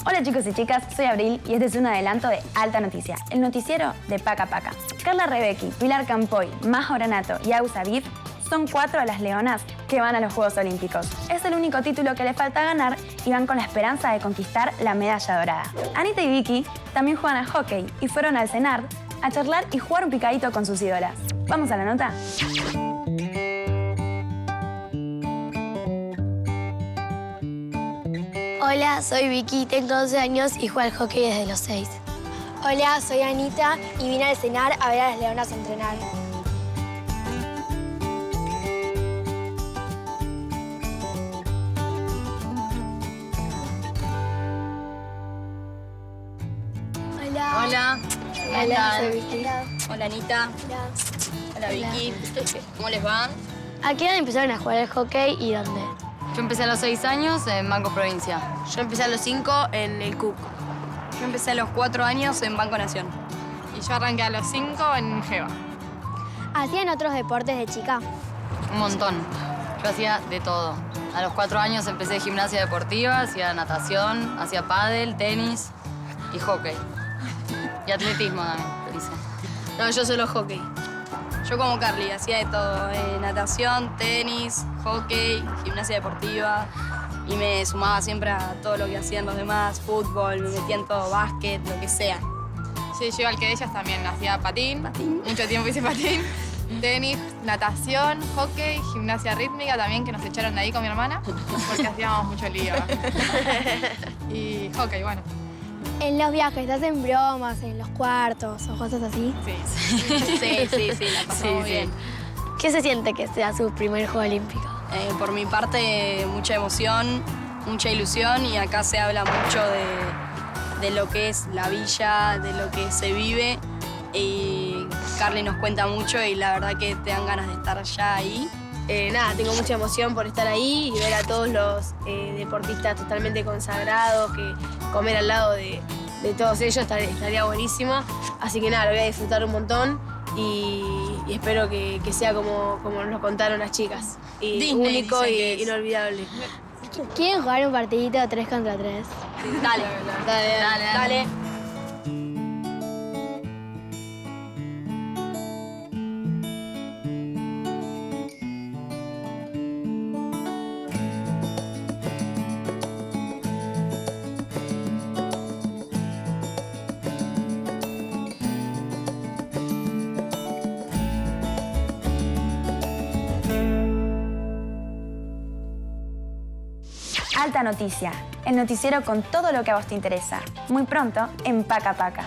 Hola chicos y chicas, soy Abril y este es un adelanto de Alta Noticia, el noticiero de Paca Paca. Carla Rebecki, Pilar Campoy, Majo Granato y Agus Aviv son 4 de las leonas que van a los Juegos Olímpicos. Es el único título que les falta ganar y van con la esperanza de conquistar la medalla dorada. Anita y Vicky también juegan al hockey y fueron al CENARD a charlar y jugar un picadito con sus ídolas. ¿Vamos a la nota? Hola, soy Vicky, tengo 12 años y juego al hockey desde los 6. Hola, soy Anita y vine al CENARD a ver a las leonas entrenar. Hola. Hola. Hola, soy Vicky. Hola. Hola, Anita. Hola. Hola, Vicky. ¿Cómo les va? ¿A qué edad empezaron a jugar al hockey y dónde? Yo empecé a los 6 años en Banco Provincia. Yo empecé a los 5 en el CUC. Yo empecé a los 4 años en Banco Nación. Y yo arranqué a los 5 en Geva. ¿Hacían otros deportes de chica? Un montón. Yo hacía de todo. A los 4 años empecé gimnasia deportiva, hacía natación, hacía pádel, tenis y hockey. Y atletismo también hice. No, yo solo hockey. Yo como Carly, hacía de todo. Natación, tenis, hockey, gimnasia deportiva. Y me sumaba siempre a todo lo que hacían los demás. Fútbol, me metía en todo, básquet, lo que sea. Sí, yo igual que ellas también hacía patín. Mucho tiempo hice patín. Tenis, natación, hockey, gimnasia rítmica también, que nos echaron de ahí con mi hermana, porque hacíamos mucho lío. Y hockey, bueno. En los viajes, ¿hacen bromas en los cuartos o cosas así? Sí, la pasamos bien. ¿Qué se siente que sea su primer Juego Olímpico? Por mi parte, mucha emoción, mucha ilusión y acá se habla mucho de lo que es la villa, de lo que se vive y Carly nos cuenta mucho y la verdad que te dan ganas de estar ya ahí. Nada, tengo mucha emoción por estar ahí y ver a todos los deportistas totalmente consagrados, que comer al lado de todos ellos estaría buenísimo. Así que nada, lo voy a disfrutar un montón y espero que sea como nos lo contaron las chicas. Y Disney, único dicen que y es. inolvidable. ¿Quieren jugar un partidito 3 contra 3? Dale. Alta Noticia, el noticiero con todo lo que a vos te interesa. Muy pronto en Paca Paca.